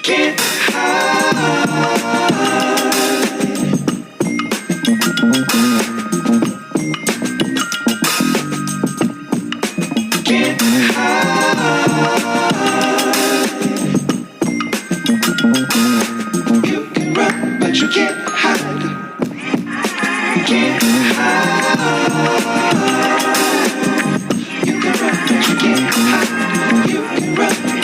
Can't You can run, but you can't hide. Can't hide. You can run, but you can't hide. You can run.